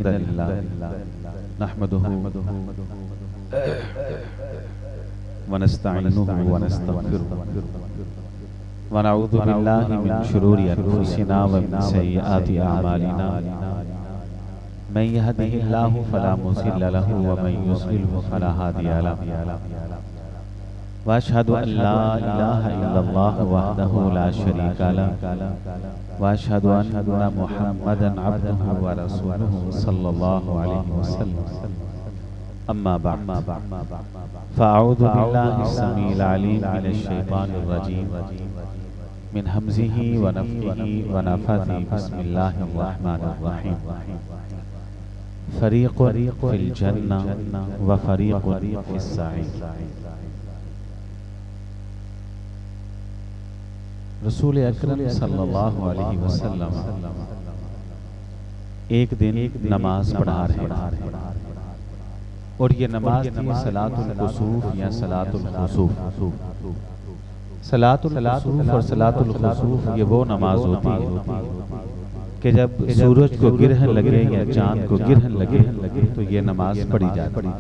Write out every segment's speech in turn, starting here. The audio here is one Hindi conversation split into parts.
हम्दलिल्लाह नहमदुहु व नस्तईनुहु व नस्तगफिरुहु व नऊज़ु बिल्लाहि मिन शुरूरि अनफुसिना व मिन सय्यिआति अअमालिना मन यहदिहिल्लाहु फला मुज़िल्ल लहु व मन युज़लिल्हु फला हादिय लहु व अशहदु अन ला इलाहा इल्लल्लाह वहदहु ला शरीका लहु व अशहदु अन्ना मुहम्मदन अब्दुहु व रसूलुहु सल्लल्लाहु अलैहि वसल्लम। अम्मा बअद फ़अऊज़ु बिल्लाहि अस्समीइल अलीम मिनश शैतानिर रजीम मिन हमज़िही व नफ़्ख़िही व नफ़्ख़िही बिस्मिल्लाहिर रहमानिर रहीम। फ़रीक़ुन फ़िल जन्नह व फ़रीक़ुन फ़िस सईर। रसूल अकरम सल्लल्लाहु अलैहि वसल्लम एक दिन नमाज पढ़ा रहे और ये नमाज थी सलातुल कुसूफ या सलातुल खुसूफ। सलातुल कुसूफ और सलातुल खुसूफ ये वो नमाज होती है कि जब सूरज को गिरहन लगे या चांद को गिरहन लगे तो ये नमाज पढ़ी जाती है।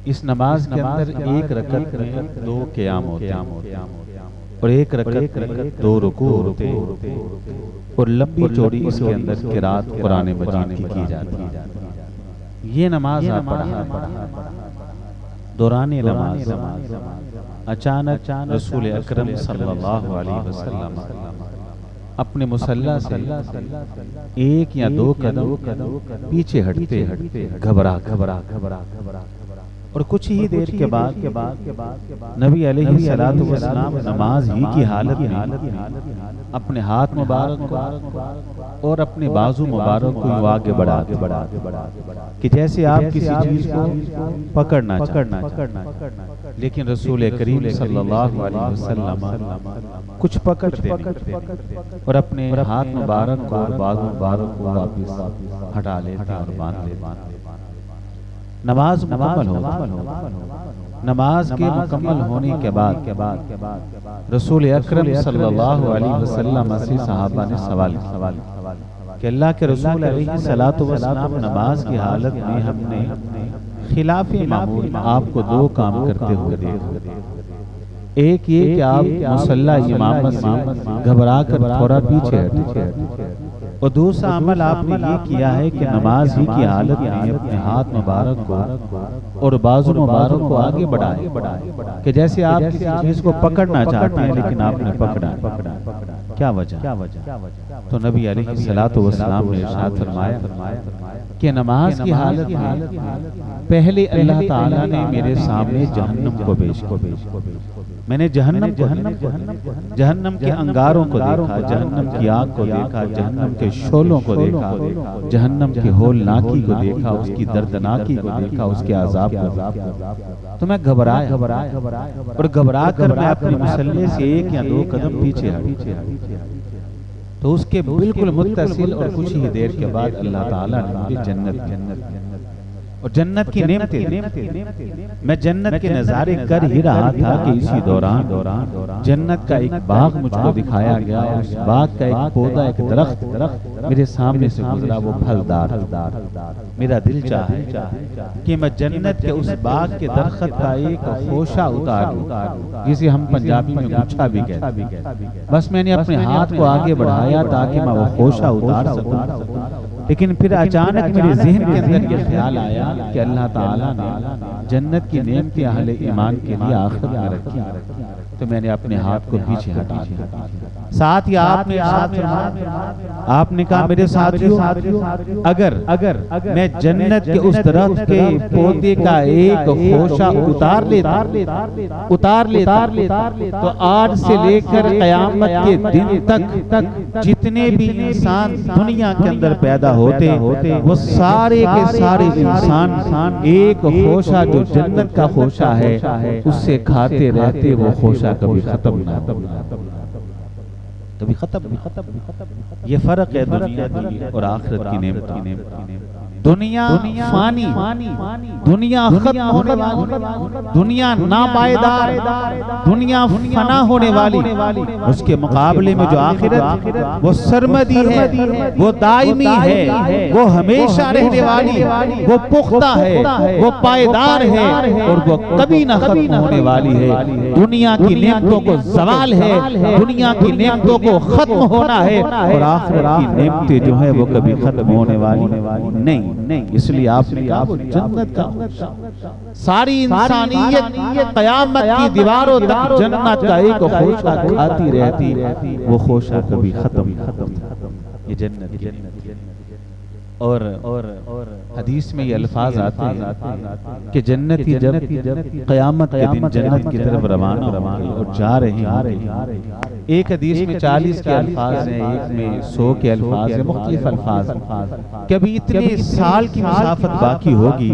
इस नमाज के अंदर एक रकअत में 2 क़याम होते हैं और एक रकअत में 2 रुकू होते हैं और लंबी चौड़ी इसके अंदर क़िरात कुरान मजीद की जाती है। ये नमाज आप पढ़ा दौरान नमाज अचानक रसूल अकरम सल्लल्लाहु अलैहि वसल्लम अपने मुसल्ला से 1 या 2 कदम पीछे हटते घबरा और कुछ ही देर के बाद नबी अलैहिस्सलातु वस्सलाम नमाज ही की हालत में अपने हाथ मुबारक और अपने बाजू मुबारक को आगे बढ़ा कि जैसे आप किसी चीज को पकड़ना लेकिन रसूल करीम सल्लल्लाहु अलैहि वसल्लम कुछ पकड़ते और अपने हाथ मुबारक को और बाजू मुबारक को वापस हटा लेते और बांध लेते। नमाज मुकम्मल हो नमाज के मुकम्मल होने के बाद रसूल अकरम सल्लल्लाहु अलैहि वसल्लम से सहाबा ने सवाल कि अल्लाह के रसूल अलैहिस्सलातु वस्सलाम नमाज की हालत में हमने खिलाफे मामूल आपको 2 काम करते हुए देखे। एक ये कि आप मुसल्ला इमामत से घबरा कर थोड़ा पीछे हटे और दूसरा अमल आपने ये किया है कि नमाज ही की हालत में अपने हाथ मुबारक को और बाजू मुबारक को आगे बढ़ाए कि जैसे आप किसी चीज को पकड़ना चाहते हैं लेकिन आपने पकड़ा। क्या वजह? तो नबी अलैहिस्सलातु वस्सलाम ने इरशाद फरमाया कि नमाज की हालत में पहले अल्लाह ताला ने मेरे सामने जहन्नम को पेश मैंने जहन्नम के अंगारों को देखा, जहन्नम की आग को देखा, जहन्नम के शोलों को देखा, जहन्नम के होलनाकी को देखा, उसकी दर्दनाकी को देखा, उसके अजाब को। तो मैं घबराया और घबरा कर मैं अपने मुसल्ले से 1 या 2 कदम पीछे हटा तो उसके बिल्कुल मुत्तसिल और कुछ ही देर के बाद अल्लाह ताला ने मुझे जन्नत और जन्नत की नेमतें मैं जन्नत के नजारे कर ही रहा था कि इसी दौरान जन्नत का एक बाग मुझको दिखाया गया। उस बाग का एक पौधा, एक दरख्त मेरे सामने से गुजरा, वो फलदार। मेरा दिल चाहे कि मैं जन्नत के उस बाग के दरख्त का एक खोशा उतारूं, जिसे हम पंजाबी में गुच्छा भी कहते हैं। बस मैंने अपने हाथ को आगे बढ़ाया ताकि मैं वो खोशा उतार सकूं, लेकिन फिर अचानक मेरे ज़हन के अंदर ये ख्याल आया कि अल्लाह ताला ने जन्नत की नेमतें अहले ईमान के लिए आखिरत में रखी। तो मैंने अपने हाथ को पीछे हटा दिया। साथ ही आपने कहा मेरे साथियों, अगर मैं जन्नत के उस दरख्त के पौधे का एक खोशा उतार लेता तो आज से लेकर क़यामत के दिन तक जितने भी इंसान दुनिया के अंदर पैदा होते वो सारे के सारे इंसान एक खोशा जो जन्नत का खोशा है उससे खाते रहते, वो खोशा कभी खत्म ना खत्म। ये फर्क है दुनिया की और आखिरत की नेमत। दुनिया फानी, दुनिया खत्म होने वाली, दुनिया नापायदार, दुनिया फना होने वाली। उसके मुकाबले में जो आखिरत वो सरमदी है, वो दायमी है, वो हमेशा रहने वाली, वो पुख्ता है, वो पायदार है और वो कभी ना खत्म होने वाली है। दुनिया की नेमतों को सवाल है, दुनिया की नेमतों को खत्म होना है और आखिरत की नेमतें जो है वो कभी खत्म होने वाली नहीं। इसलिए आपने कहा वो जन्नत का, सारी इंसानियत क़यामत की दीवारों तक जन्नत का एक खोशा खाती रहती, वो खोशा कभी खत्म। ये जन्नत। और हदीस में ये अल्फाज आते हैं कि जन्नती जब क़यामत के दिन जन्नत की तरफ रवाना और जा रहे हैं। एक हदीस में 40 के अल्फाज हैं, एक में 100 के अल्फाज हैं, मुख्तलिफ अल्फाज। कभी इतने साल की मुसाफत बाकी होगी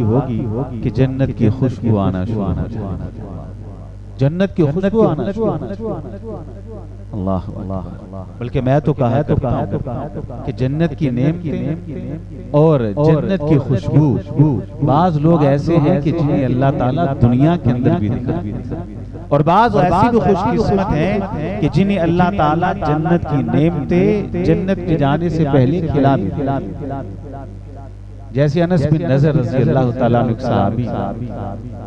कि जन्नत की खुशबू आना शुरू हो जाएगी, जन्नत की खुशबू आना शुरू। अल्लाह अल्लाह। बल्कि मैं तो कहा कि जन्नत की नेमतें और जन्नत की खुशबू, बाज लोग ऐसे हैं कि जिन्हें अल्लाह ताला दुनिया के अंदर भी दिखा, और बाज ऐसी भी खुशकिस्मत हैं कि जिन्हें अल्लाह ताला जन्नत की नेमतें जन्नत के जाने से पहले खिला देते। जैसे अनस बिन नजर रज़ी अल्लाह ताला अन्हु सहाबी,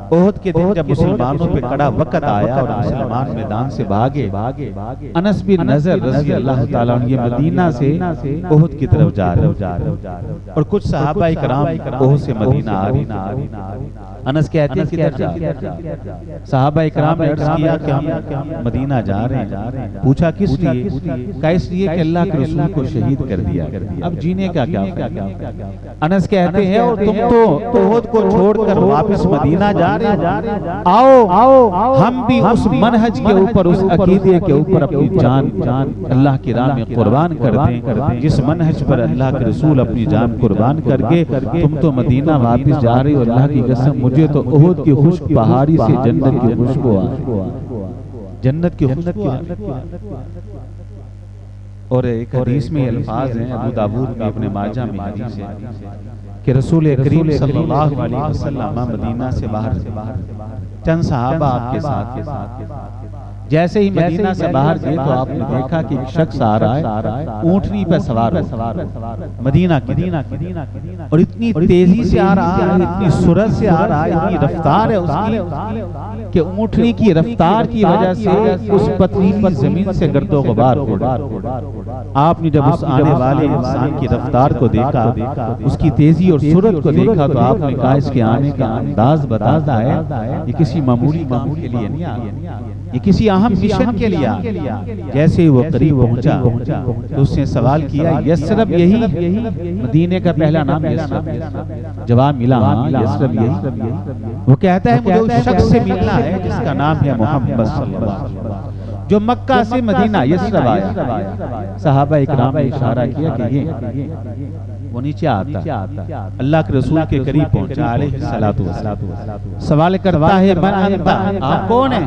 ओहद के दिन जब मुसलमानों पे कड़ा वक़्त आया और मुसलमान मैदान से भागे, अनस बिन नजर रज़ी अल्लाह ताला अन्हु ये मदीना से ओहद की तरफ जा रहे और कुछ सहाबा इकराम ओहद से मदीना आ रहे। अनस कहते हैं किधर जा? सहाबा इकराम ने अर्ज़ किया कि हम मदीना जा रहे हैं। पूछा किस लिए? कहा इसलिए कि अल्लाह के रसूल को शहीद कर दिया, अब जीने का क्या फायदा। अनस कहते हैं और तुम तो ओहद को छोड़कर वापस मदीना जा रहे हो, आओ हम भी उस मनहज के ऊपर, उस अकीदे के ऊपर अपनी जान अल्लाह की राह में कुर्बान कर दें, जिस मनहज पर अल्लाह के रसूल अपनी जान कुर्बान करके। तुम तो मदीना वापस जा रहे हो, अल्लाह की कसम मुझे तो ओहद की खुश्क पहाड़ी से जन्नत की खुशबू आ, जन्नत की खुशबू। और एक हदीस में अल्फाज हैं, अबू दाऊद में, इब्न माजा में हदीस है कि रसूल करीम सल्लल्लाहु अलैहि वसल्लम मदीना से बाहर चंद सहाबा आपके साथ। जैसे ही मदीना से बाहर गए तो आपने देखा कि एक शख्स आ रहा है, ऊंटनी पर सवार मदीना की, और इतनी तेजी से आ रहा है, इतनी सुरत से आ रहा है, इतनी रफ्तार है उसकी कि ऊंटनी की रफ्तार की वजह से उस पथरीली जमीन से गर्दो गुबार हो। आपने जब उस आने वाले इंसान की रफ्तार को देखा, उसकी तेजी और सूरत को देखा, तो आपने कहा इसके आने का अंदाज बताता है ये किसी मामूली काम के लिए नहीं आया, ये किसी अहम मिशन के लिए। जैसे ही वो करीब पहुंचा तो उसने सवाल किया, यस्रब यही? मदीने का पहला नाम यस्रब? जवाब मिला हाँ यस्रब यही। वो कहता है मुझे उस शख्स से मिलना है जिसका नाम है मोहम्मद सल्लल्लाहु अलैहि वसल्लम, जो मक्का से मदीना यस्रब आया। सहाबा इकराम ने इशारा किया कि ये वो नीचे आता, अल्लाह के रसूल के करीब पहुंचा अलैहिस्सलातु वस्सलाम। सवाल करता है मन अंता, आप कौन है?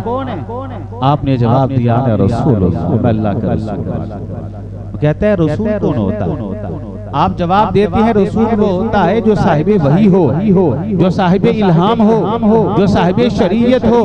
आपने जवाब दिया है रसूल, मैं अल्लाह का रसूल। कहता है रसूल कौन होता है? आप जवाब देते हैं रसूल वो होता है जो साहिबे वही हो, जो साहिबे इल्हाम हो, जो साहिबे शरीयत हो,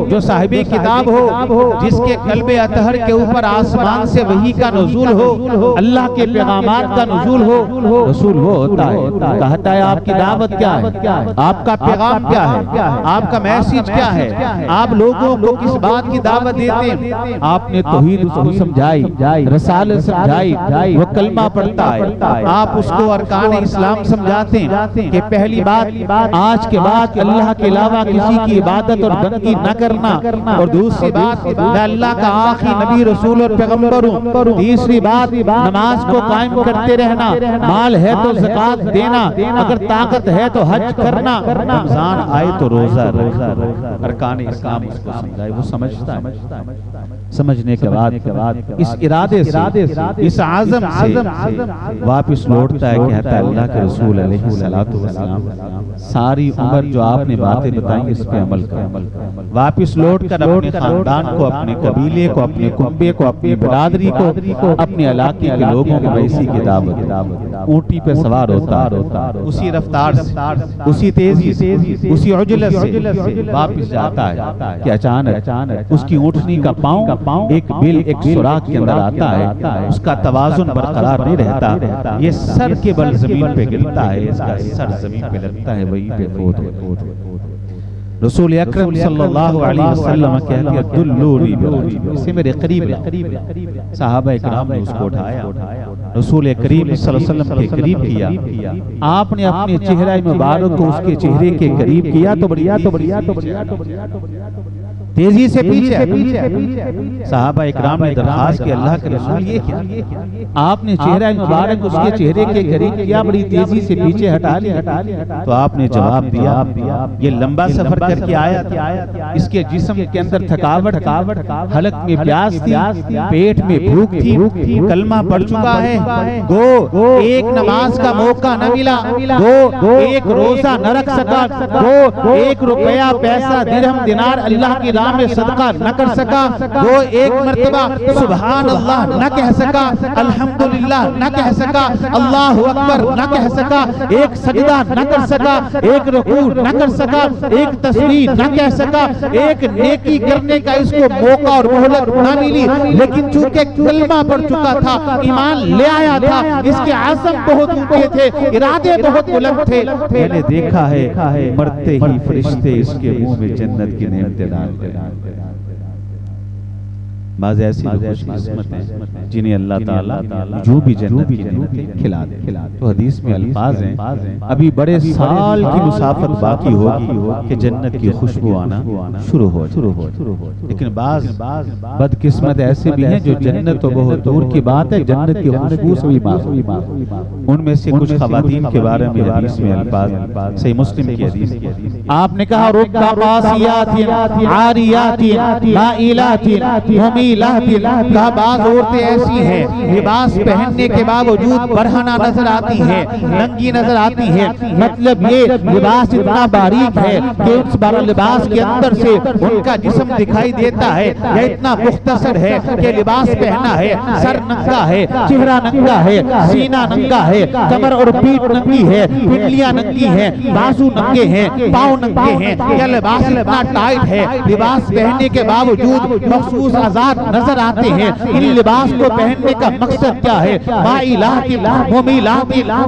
जो साहिबे किताब हो, जिसके कल्बे अतहर के ऊपर आसमान से वही का नुज़ूल हो, अल्लाह के पैगामात का नुज़ूल हो, रसूल वो होता है। कहता है आपकी दावत क्या है, आपका पैगाम क्या है, आपका मैसेज क्या है, आप लोगों को किस बात की दावत देते हैं? आपने तौहीद उसको समझाई, रसालत समझाई, वो कलमा पढ़ता है, आप उसको अरकान इस्लाम समझाते हैं कि पहली बात आज के बाद अल्लाह के अलावा किसी की इबादत और बंदगी न करना, और दूसरी बात मैं अल्लाह का आखिरी नबी रसूल और पैगंबर हूं, तीसरी बात नमाज को कायम करते रहना, माल है तो ज़कात देना, अगर ताकत है तो हज करना, रमजान आए तो रोजा रखना। अरकान इस्लाम उसको समझाए, वो समझता है। समझने के बाद इस इरादे से, इस आज़म से वापस लौटता है, कहता है अल्लाह के रसूल अलैहिस्सलातु वस्सलाम सारी उम्र जो आपने बातें बताई इस पे अमल कर। वापस लौटकर अपने खानदान को, अपने कबीले को, अपने कुंबे को, अपनी बिरादरी को, अपने इलाके के लोगों को वैसी की दावत। ऊंटी पे सवार होता उसी रफ्तार से, उसी तेजी से, उसी उजलत से वापस जाता है कि अचानक उसकी ऊँटनी का पाँव एक बिल, एक सुराख के अंदर आता है, उसका तवाजुन बरकरार नहीं रहता, ये सर के बल जमीन पे गिरता है, इसका सर जमीन पे लगता है, वहीं पे फौत होता। रसूल अकरम सल्लल्लाहु अलैहि वसल्लम कहते हैं दुल्लूनी बिराजी, इसे मेरे करीब ला। सहाबा इकराम ने उसको उठाया, रसूल करीम सल्लल्लाहु अलैहि वसल्लम के करीब किया। आपने अपने चेहरा मुबारक को उसके चेहरे के करीब किया तो तेजी से पीछे। सहाबा इकराम ने दरखास्त की अल्लाह के रसूल ये क्या? आपने चेहरा मुबारक उसके चेहरे के करीब किया, बड़ी तेजी से पीछे हटा लिया। तो आपने जवाब दिया ये लंबा सफर करके आया था, इसके जिस्म के अंदर थकावट, हलक में प्यास थी, पेट में भूख थी, कलमा पढ़ चुका है, गो एक नमाज का मौका न मिला, गो एक रोजा न रख सका, गो एक रुपया पैसा दिरहम दिनार अल्लाह की में सदका न कर सका, वो एक मर्तबा सुभान अल्लाह न कह सका, अल्हम्दुलिल्लाह न कह सका, अल्लाहु अकबर न कह सका, एक सजदा न कर सका, एक रुकू न कर सका, एक तस्बीह न कह सका, एक नेकी करने का इसको मौका और मोहलत न मिली। लेकिन चूंकि कलमा पढ़ चुका था, ईमान ले आया था, इसके आज़म बहुत ऊंचे थे, इरादे बहुत बुलंद थे। मैंने देखा है मरते ही फरिश्ते इसके मुंह में जन्नत की नेमतें डालते। बाज़ ऐसी खुशकिस्मत हैं जिन्हें अल्लाह ताला जो भी जन्नत की नेमतें खिला दे। तो हदीस में अल्फाज हैं अभी बड़े साल की मुसाफत बाकी होगी कि जन्नत की खुशबू आना शुरू हो। लेकिन बाज़ बदकिस्मत ऐसे भी हैं जो जन्नत तो बहुत दूर की बात है, जन्नत की खुशबू से भी मासूम। उनमें से कुछ खवातीन के बारे में हदीस में अल्फाज, सही मुस्लिम की हदीस, आपने कहा रुब्बा कासियातिन आरियातिन माइलातिन कहा बाज औरतें ऐसी हैं लिबास पहनने के बावजूद बरहना नजर आती है, नंगी नजर आती है। मतलब ये लिबास इतना बारीक है कि उस लिबास के अंदर से उनका जिस्म दिखाई देता है, या इतना मुख्तसर है कि लिबास पहना है, सर नंगा है, चेहरा नंगा है, सीना नंगा है, कमर और पीठ नंगी है, पिंडलियां नंगी हैं, बाजू नंगे हैं, पाँव नंगे हैं। यह लिबास इतना टाइट है, लिबास पहनने के बावजूद मखसूस आजाद नजर आते हैं। इन लिबास को पहनने का मकसद क्या है?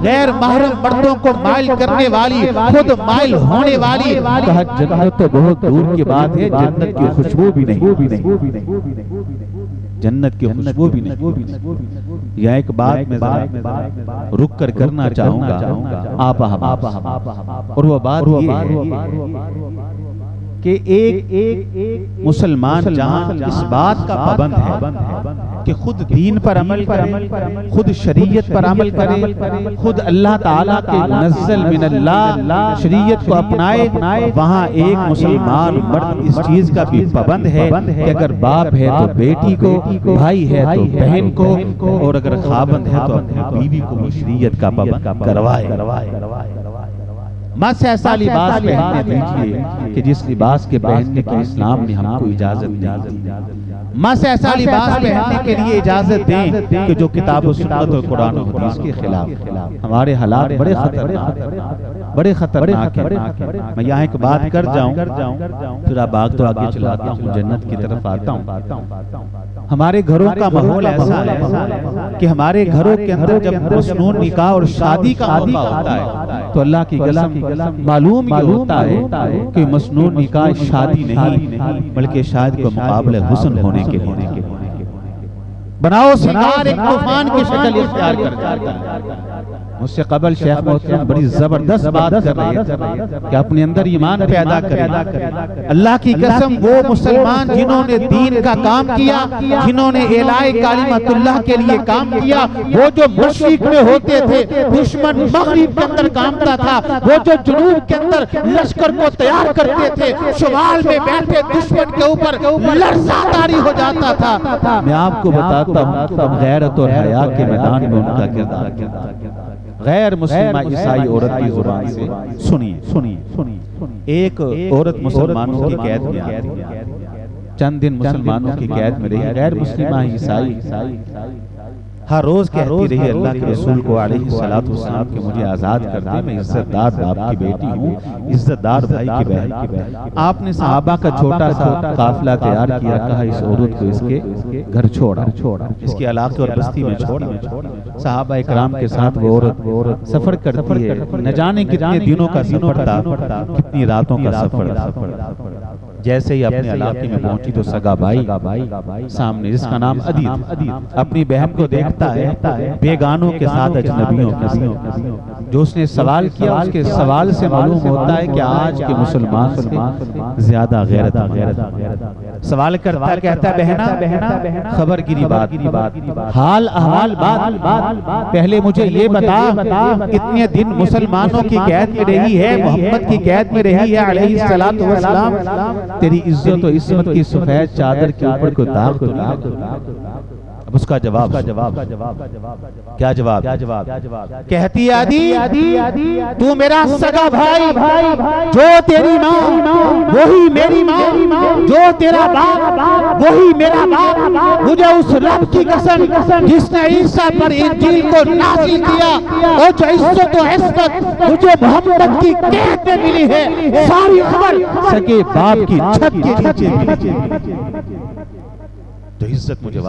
गैर महरम मर्दों को माइल करने वाली, खुद माइल होने वाली। जन्नत तो बहुत दूर की बात है, जन्नत की खुशबू भी नहीं, जन्नत की खुशबू भी नहीं। यह एक बात मैं रुक कर करना चाहूंगा आप, और वो बात ये है कि एक मुसलमान जहां इस बात का पाबंद है कि खुद दीन पर अमल करे, खुद शरीयत पर अमल करे, खुद अल्लाह ताला के मुनज़्ज़ल मिनल्लाह शरीयत को अपनाए, वहां एक मुसलमान मर्द इस चीज का भी पाबंद है कि अगर बाप है तो बेटी को, भाई है तो बहन को, और अगर खाबंद है तो अपनी बीवी को भी शरीयत का पाबंद करवाए। मत ऐसा लिबास पहनने दीजिए कि जिस लिबास के पहनने की इस्लाम ने हमको इजाजत दी। मत ऐसा लिबास पहनने के लिए इजाजत दें कि जो किताब सुन्नत और कुरान और हदीस के खिलाफ। हमारे हालात बड़े खतरनाक हैं। मैं यहाँ एक बात कर जाऊं, फिर आप बाग तो आगे चलाता हूँ, जन्नत की तरफ आता हूँ। हमारे घरों का माहौल ऐसा है कि हमारे घरों के अंदर जब मसनून निकाह और शादी का मौका होता है तो अल्लाह की कसम मालूम ये होता है कि मसनून निकाह शादी नहीं बल्कि शायद को मुकाबले हुस्न होने के लिए। बनाओ सिंगार एक तूफान की शक्ल इख्तियार कर जाता है। मुझसे कबल शेख मोहतरम बड़ी जबरदस्त बात कर रहे हैं कि अपने अंदर ईमान पैदा करें। अल्लाह की कसम, वो मुसलमान जिन्होंने दीन का काम किया, जिन्होंने एलाए कालिमतुल्लाह के लिए काम किया, वो जो मशरिक में होते थे, दुश्मन मगरिब के अंदर कामता था, वो जो जुनूब के अंदर लश्कर को तैयार करते थे, शुमाल में बैठे दुश्मन के ऊपर लर्ज़ा तारी हो जाता था। मैं आपको बताता हूँ गैरत और हया के मैदान में उनका किरदार गैर मुस्लिमा ईसाई औरत की जुबान से सुनिए। एक औरत मुसलमानों की कैद में आती है, चंद दिन मुसलमानों की कैद में रही। गैर मुस्लिमा ईसाई हर रोज कहती रही अल्लाह के रसूल को अलैहिस्सलातु वस्सलाम कि मुझे आजाद कर दे, मैं इज्जतदार बाप की बेटी हूँ, इज्जतदार भाई की बहन। आपने सहाबा का छोटा सा काफिला तैयार किया, कहा इस औरत को इसके घर छोड़ा, इसके इलाके और बस्ती में छोड़ा। सहाबा इकराम के साथ वो औरत सफर करती है, न जाने कितने दिनों का सफर था, कितनी रातों का सफर था। जैसे ही अपने इलाके में पहुंची तो सगा भाई सामने, जिसका नाम अदीद, अपनी बहन को देखता है बेगानों के साथ, अजनबियों के साथ। जो उसने सवाल किया, उसके सवाल से मालूम होता है कि आज के मुसलमान से ज्यादा गैरत। सवाल करता है, कहता है बहना खबर गिरी बात, हाल अहवाल बात, पहले मुझे ये बता कितने दिन मुसलमानों की कैद में रही है, मोहम्मद की कैद में रही है अलैहिस्सलातु वस्सलाम, तेरी इज्जत और इस्मत की सफेद चादर के ऊपर को दाग तो अब उसका जवाब क्या जवाब कहती आदि तू मेरा सगा भाई, जो तेरी माँ वही मेरी माँ, जो तेरा बाप वही मेरा बाप। मुझे उस रब की कसम जिसने ईसा पर इंजील को नाज़िल किया, और जो इज्जत और इस्मत मुझे मोहम्मद की कैद में मिली है, सारी उम्र सगे बाप की छत के नीचे मिली, तो इज्जत मुझे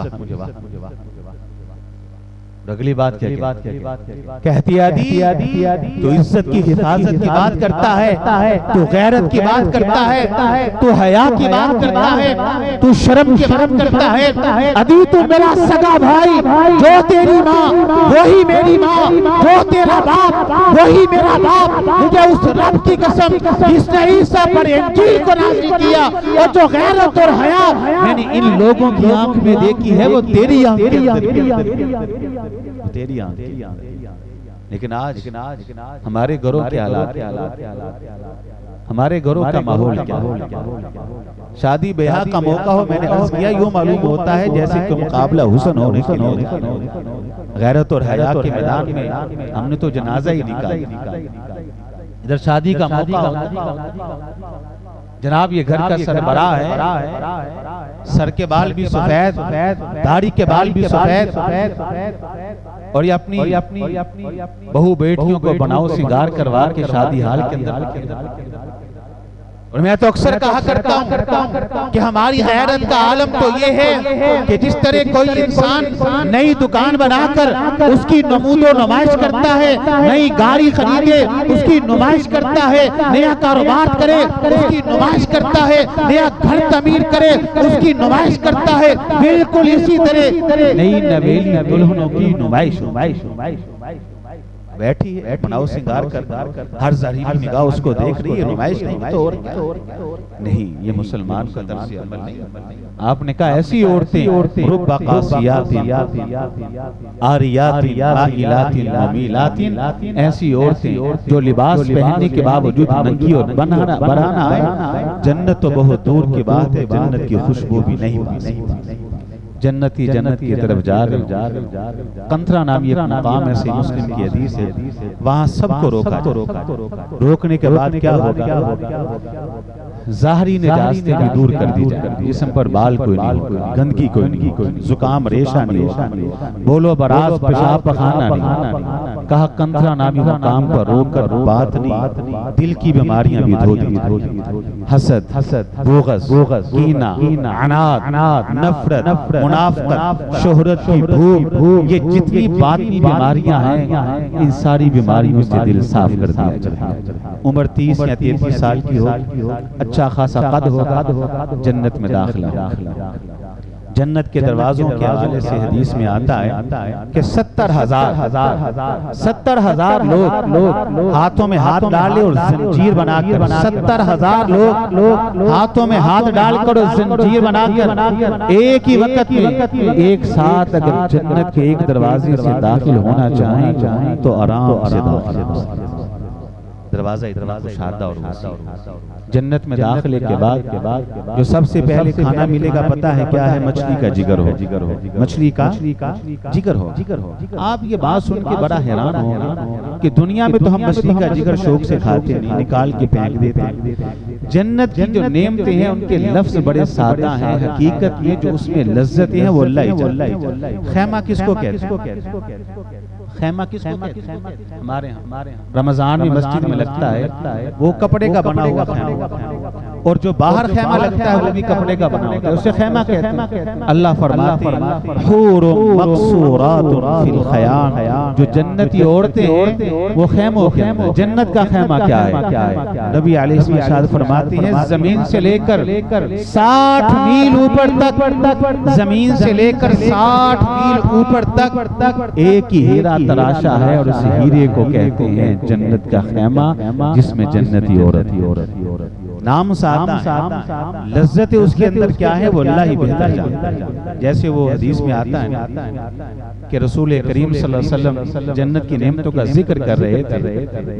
अगली बात क्या कहती आदि तो इज्जत की हिफाजत की बात करता है, तो गैरत की बात करता है, तो हया की बात करता है, तो शर्म की बात करता है। अदी तू मेरा सगा भाई, जो तेरी माँ वही मेरी माँ, जो तेरा बाप वही मेरा बाप। मुझे उस रब की कसम जिसने ईसा पर इंजील को नाज़िल किया, और जो गैरत और हया मैंने इन लोगों की आंख में देखी है, वो तेरी आंख तेरी आंख। लेकिन आज हमारे घरों के हालात, हमारे घरों का माहौल क्या, शादी ब्याह का मौका हो, मैंने अर्ज किया यूं मालूम होता है जैसे कि मुकाबला हुस्न होने के लिए। गैरत और हया के मैदान में हमने तो जनाजा ही निकाला, इधर शादी का मौका। जनाब ये घर का सरबराह है, सर के बाल भी सफेद, दाढ़ी के बाल भी सफेद, और ये अपनी बहू बेटियों को बनाओ सिंगार करवा के शादी हाल के अंदर। और मैं तो अक्सर कहा करता हूँ कि हमारी गैरत का आलम तो ये है कि जिस तरह कोई इंसान नई दुकान बनाकर उसकी नमूदो नुमाइश करता है, नई गाड़ी खरीदे उसकी नुमाइश करता है, नया कारोबार करे उसकी नुमाइश करता है, नया घर तमीर करे उसकी नुमाइश करता है, बिल्कुल इसी तरह नई नवेली दुल्हनों की नुमाइश बैठी है, बनाओ सिंगार कर, हर ज़ाहिरी निगाह उसको देख रही है, नुमाइश नहीं तो और नहीं। ये मुसलमान का तर्ज़ अमल नहीं। आपने कहा ऐसी औरतें रुब्बा कासियातिन आरियातिन आइलातिन मुमीलातिन, ऐसी औरतें जो लिबास पहनने के बावजूद नंगी और बनाना है, जन्नत तो बहुत दूर की बात है, जन्नत की खुशबू भी नहीं पा सकती। जन्नत की तरफ जा रहे। कंथरा नाम ये मकाम है, सही मुस्लिम की हदीस है, वहाँ सबको रोका। रोकने के बाद क्या होगा, ज़ाहरी निजास्तें भी दूर कर दी जाएगी, जिस्म पर बाल कोई नहीं, गंदगी कोई नहीं, जुकाम रेशा नहीं, बोलो बराज पेशाब पखाना नहीं। कहा कंथरा नामी मकाम पर रोककर बात नहीं, दिल की बीमारियां भी धो दी, हसद, बोगस, कीना, अनाद, नफरत, मुनाफकत, शोहरत की भूख, ये जितनी बाती बीमारियां हैं, इन सारी बीमारियों से दिल साफ कर दिया जाए। उम्र 30 या 33 साल की हो, अच्छा खासा कद होगा, जन्नत में दाखिला। जन्नत के दरवाजों के हवाले से हदीस में आता है कि 70,000 लोग हाथों में हाथ डाले और जंजीर बनाकर 70,000 लोग हाथों में हाथ डालकर और जंजीर बनाकर एक ही वक्त में एक साथ अगर जन्नत के एक दरवाजे से दाखिल होना चाहें तो आराम से दाखिल हो। दरवाजा इतना शादा और जन्नत में दाखिले के बाद जो सबसे पहले खाना मिलेगा पता है क्या है? मछली का जिगर हो, मछली का जिगर हो। आप ये बात सुन के बड़ा हैरान होंगे कि दुनिया में तो हम मछली का जिगर शौक से खाते नहीं, निकाल के फेंक देते हैं। जन्नत की जो नेमतें हैं उनके लफ्ज बड़े सादा हैं, हकीकत में जो उसमें लज्जतें हैं वो अल्लाह। खैमा किसको कहते हैं? खैमा किसको कहते हैं? हमारे यहाँ रमजान में मस्जिद में लगता है वो कपड़े का बना हुआ खैमा, और जो बाहर खैमा लगता है वो भी कपड़े का बना होता है, उसे खैमा कहते हैं। अल्लाह फरमाते हैं हूरुम मक़सूरातुन फिल ख़याम, जो जन्नती औरतें हैं वो खैमों के अंदर। जन्नत का खैमा क्या है? नबी अलैहिस्सलाम फरमाते हैं जमीन से लेकर 60 मील ऊपर तक, जमीन से लेकर 60 मील ऊपर तक एक ही हीरा तराशा है और उस हीरे को कहते हैं जन्नत का खैमा, जिसमें जन्नती औरत। नाम सादा, लज्जत उसके अंदर क्या है वो अल्लाह ही बेहतर जानता है। जैसे वो हदीस में आता है कि रसूल करीम सल्लल्लाहु अलैहि वसल्लम जन्नत की नेमतों का जिक्र कर रहे थे,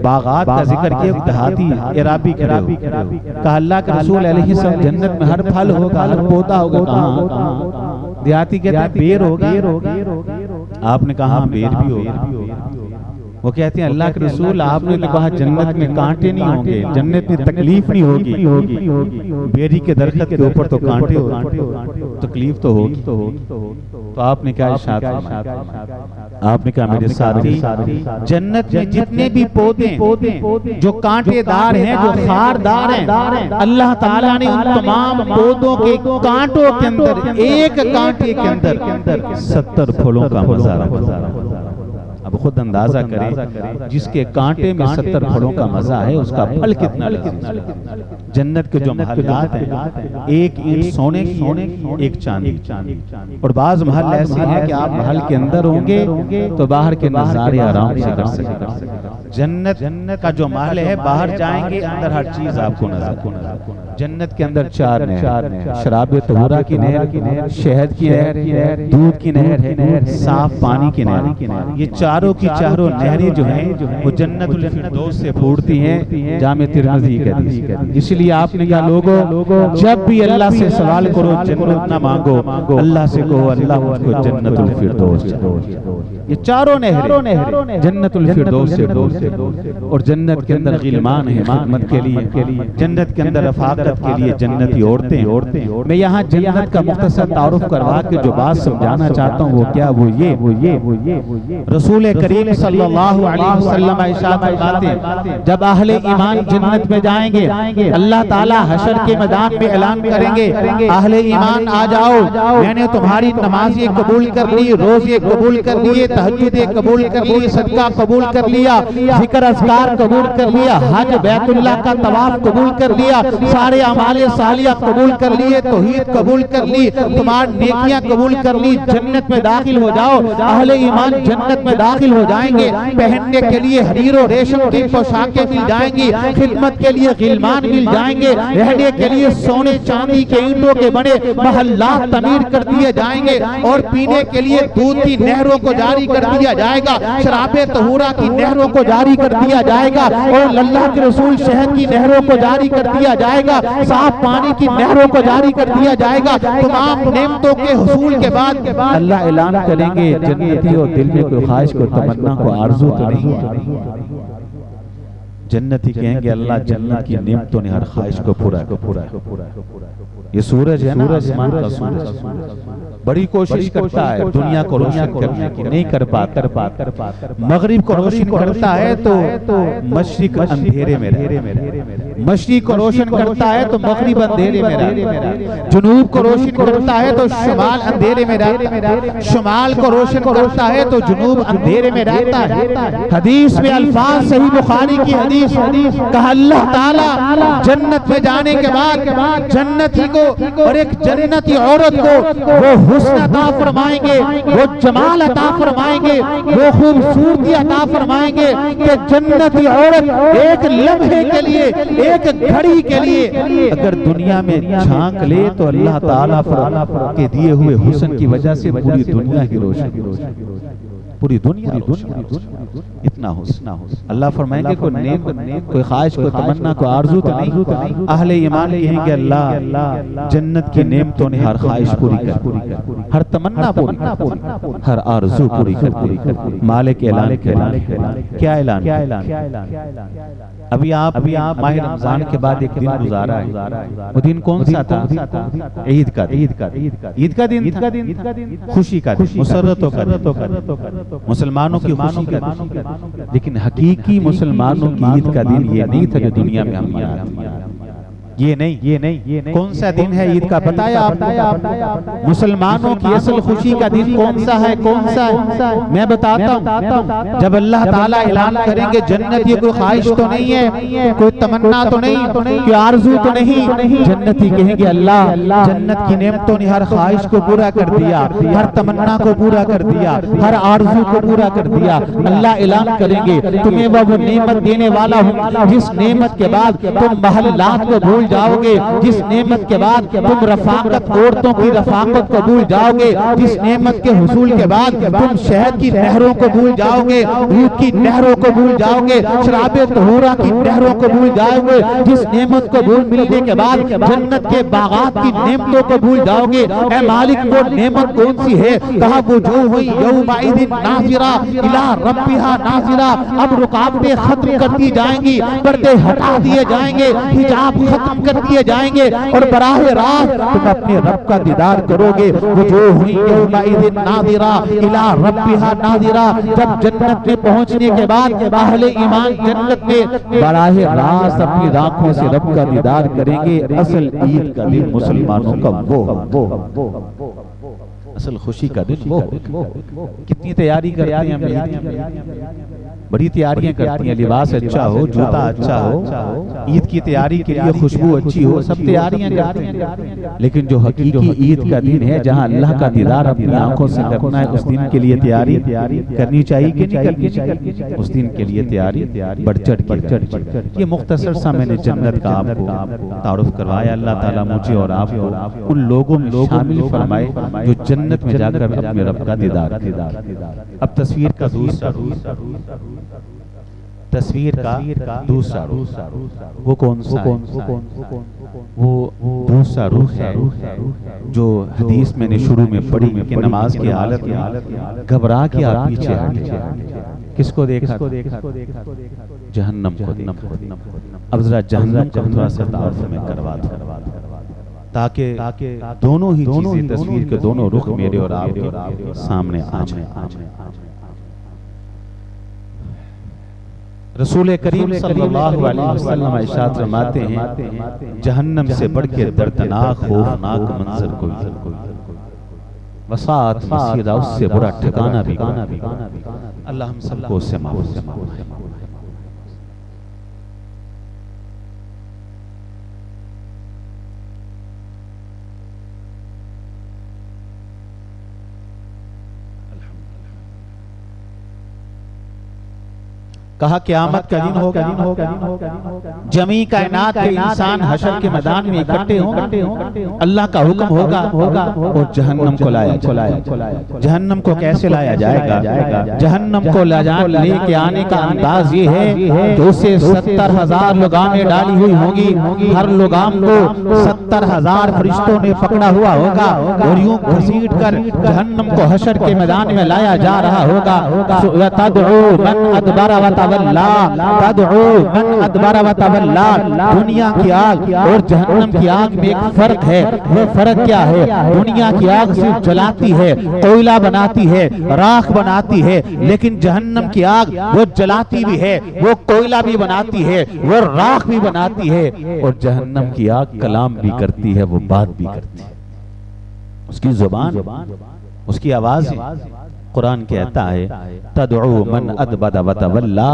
बागात का जिक्र किया, देहाती इराबी कहा अल्लाह के रसूल अलैहि सल्लम जन्नत में हर फल होगा, हर पौधा होगा, कहाँ? देहाती कहते हैं बेर होगा। आपने कहा बेर भी होगा। वो कहते हैं अल्लाह के रसूल आपने तो कहा जन्नत में कांटे नहीं होंगे, जन्नत में तकलीफ नहीं होगी। बेरी के दरख्त के ऊपर तो कांटे होंगे, तकलीफ तो होगी। तो आपने क्या इरशाद? आपने कहा मेरे साथी जन्नत में जितने भी पौधे जो कांटेदार हैं, जो खारदार हैं, अल्लाह ताला ने उन तमाम पौधों के कांटों के अंदर एक कांटे के अंदर 70 फलों का मजा रखा। अब खुद अंदाजा करें जिसके कांटे में 70 फलों का मजा है उसका फल कितना लजीज। जन्नत के जो महलात हैं, एक ईंट सोने की, एक चांदी। और बाज महल ऐसे हैं कि आप महल के अंदर होंगे तो बाहर के नजारे आराम से कर सकते। जन्नत का जो महल है बाहर जाएंगे अंदर हर चीज आपको नजर। जन्नत के अंदर 4 नहर, शराब तहुरा की नहर, शहद की नहर, दूध की नहर है, साफ पानी की नहर। ये चारों की चारों नहरें जो हैं वो जन्नतुल फिरदौस से फूटती हैं। जामे तिरमिज़ी की हदीस है। इसलिए आपने कहा लोगों जब भी अल्लाह से सवाल करो जन्नत ना मांगो, अल्लाह से कहो अल्लाह मुझको जन्नतुल फिरदौस। ये चारों नहरें जन्नतुल फिरदौस से और जन्नत के अंदर गिलमान है खिदमत के लिए, जन्नत के अंदर रफाकत के लिए जन्नती औरतें। मैं यहाँ जन्नत का मुख्तसर तारुफ करवा के जो बात समझाना चाहता हूँ वो क्या? वो ये रसूल करीम सल्लल्लाहु अलैहि वसल्लम इरशाद फरमाते हैं जब अहले ईमान जन्नत में जाएंगे अल्लाह ताला हशर के मैदान में ऐलान करेंगे अहले ईमान आ जाओ, मैंने तुम्हारी नमाज़ें कबूल कर ली, रोज़े कबूल कर लिए, तहज्जुदें कबूल कर ली, सदका कबूल कर लिया, जिक्र अज़कार कबूल कर लिया, हज बैतुल्लाह का तवाफ कबूल कर लिया, सारे अमाले सालिया कबूल कर लिए, तौहीद कबूल कर ली, तुम्हारी नेकियां कबूल कर ली, जन्नत में दाखिल हो जाओ। अहले ईमान जन्नत में दाखिल हो जाएंगे, पहनने के लिए हरीर और रेशम की पोशाकें मिल जाएंगी, खिदमत के लिए गिलमान मिल जाएंगे, रहने के लिए सोने चांदी के ईंटों के बने महल्लात तमीर कर दिए जाएंगे और पीने के लिए दूध की नहरों को जारी कर दिया जाएगा, शराबे तहूरा की नहरों को जारी कर दिया जाएगा और अल्लाह के रसूल शहद की नहरों को जारी कर दिया जाएगा, साफ पानी की नहरों को जारी कर दिया जाएगा। तमाम नेमतों के हुसूल के बाद अल्लाह ऐलान करेंगे जन्नती हो दिल में कोई ख्वाहिश को तमन्ना को आरज़ू तो नहीं। जन्नती कहेंगे अल्लाह जन्नत की नेमतों ने हर ख्वाहिश को पूरा। ये सूरज है ना, आसमान का सूरज बड़ी कोशिश करता है दुनिया को रोशन करने की, नहीं कर पाता। मगरिब को रोशन करता है तो मशरिक अंधेरे में रहे। मशरिक को रोशन करता है तो मगरिब अंधेरे में रहता है, जुनूब को रोशन करता है तो शुमाल अंधेरे में रहता है, शुमाल को रोशन करता है तो जुनूब अंधेरे में रहता है। हदीस में अल्फाज सही बुखारी की हदीस कहा अल्लाह ताला जन्नत में जाने के बाद जन्नती को और एक जन्नती औरत को वो हुस्न अता फरमाएंगे, वो जमाल अता फरमाएंगे, वो खूबसूरती अता फरमाएंगे कि जन्नती औरत एक लम्हे के लिए, एक घड़ी के लिए अगर दुनिया में झांक ले तो अल्लाह ताला के दिए हुए हुस्न की वजह से पूरी दुनिया की रोशनी, पूरी दुनिया इतना हुस्न। अल्लाह फरमाएंगे कोई नेक, कोई ख्वाहिश, कोई तमन्ना, कोई आरज़ू तो नहीं। अहले ईमान कहेंगे अल्लाह जन्नत की नेमतों ने हर ख्वाहिश पूरी कर, हर तमन्ना पूरी, हर आरज़ू पूरी कर। मालिक ऐलान क्या ऐलान? अभी आप माह रमजान के बाद एक दिन गुजारा है, वो दिन कौन सा था? ईद का दिन, खुशी का दिन, मुसर्रतों का, मुसलमानों की खुशी का दिन। लेकिन हकीकी मुसलमानों की ईद का दिन ये नहीं था जो दुनिया में हम यहाँ, ये नहीं। कौन सा दिन है ईद का? बताया आपको। मुसलमानों की असल खुशी का दिन कौन सा है? मैं बताता हूँ। जब अल्लाह ताला ऐलान करेंगे जन्नती कोई ख्वाहिश तो नहीं है, कोई तमन्ना तो नहीं, कोई आरज़ू तो नहीं, जन्नती कहेंगे अल्लाह जन्नत की नेमतों ने हर ख्वाहिश को पूरा कर दिया, हर तमन्ना को पूरा कर दिया, हर आरज़ू को पूरा कर दिया। अल्लाह ऐलान करेंगे तुम्हें वो नेमत देने वाला हूँ जिस नेमत के बाद तुम महल्लात को भूल जाओगे, जिस नेमत के बाद तुम रफाकत, औरतों की रफाकत को भूल जाओगे, जिस नेमत के हुसूल के बाद तुम शहद की नहरों को भूल जाओगे, दूध की नहरों को भूल जाओगे, शराबे तहूरा की नहरों को भूल जाओगे, जिस नेमत को भूल मिलने के बाद जन्नत के बागात की नेमतों को भूल जाओगे। ऐ मालिक वो नेमत कौन सी है? कहा वो जो हुई यौमइदिन नाज़िरा इला रब्बिहा नाज़िरा। अब रुकावटें खत्म कर दी जाएंगी, पर्दे हटा दिए जाएंगे, हिजाब खत्म कर दिए जाएंगे और बराह रास्त तुम अपने रब का दीदार करोगे। वजूहुन यौमइदिन नाज़िरा इला रब्बिहा नाज़िरा। जब जन्नत में पहुंचने के बाद अहले ईमान जन्नत में बराह रास्त अपनी आंखों से रब का दीदार करेंगे। असल ईद का दिन मुसलमानों का वो असल खुशी का दिन वो। कितनी तैयारी करते हैं हम, बड़ी तैयारियां करती हैं, लिबास अच्छा हो, जूता अच्छा हो, ईद की तैयारी के लिए खुशबू अच्छी हो, सब तैयारियां करते हैं। लेकिन जो हकीकी ईद का दिन है जहां अल्लाह का दीदार अपनी आंखों से करना है, उस दिन के लिए तैयारी करनी चाहिए कि नहीं करनी चाहिए? उस दिन के लिए तैयारी बढ़ चढ़ के। ये मुख्तसर सा मैंने जन्नत का आपको तारुफ करवाया। अल्लाह ताला मुझे और आपको उन लोगों में शामिल फरमाए जो जन्नत में जाकर अपने रब का दीदार। अब तस्वीर का दूसरा वो कौन सा? वो दूसरा रूह है जो हदीस मैंने शुरू में पढ़ी कि नमाज की हालत में घबरा के आप पीछे हटे। किसको देखा? जहन्नम को। अब जरा जहन्नम को थोड़ा सा तारुफ में करवा ताकि दोनों ही चीजें, तस्वीर के दोनों रुख मेरे और आपके सामने आ जाए। रसूल करीम सल्लल्लाहु अलैहि वसल्लम इरशाद फरमाते हैं जहन्नम से बढ़ के दर्दनाक खौफनाक मंजर कोई वसात मसीदा, उससे बुरा ठिकाना भी। अल्लाह हम सबको उससे माफ। कहा क़यामत का दिन होगा, जमी कायनात के इंसान हशर के मैदान में इकट्ठे होंगे, अल्लाह का हुक्म होगा और जहन्नम को लाया। जहन्नम को कैसे लाया जाएगा? जहन्नम को लेके आने का अंदाज ये है कि उसे 70,000 लगामें डाली हुई होंगी। हर लगाम को 70,000 फरिश्तों ने पकड़ा हुआ होगा और यूं घसीट कर जहन्नम को हशर के मैदान में लाया जा रहा होगा। तदउ मन अदबरा व तवल्ला, तदउ मन अदबरा व तवल्ला। वतवल्ला। दुनिया की आग और जहन्नम की आग में एक फर्क है। वो फर्क क्या है? दुनिया की आग सिर्फ जलाती है, कोयला बनाती है, राख बनाती है, लेकिन जहन्नम की आग वो जलाती भी है, वो कोयला भी बनाती है, वो राख भी बनाती है, और जहन्नम की आग कलाम भी करती है, वो बात भी करती है। उसकी जुबान, उसकी आवाज है। कुरान कहता है तदउ मन अदबद वतवल्ला।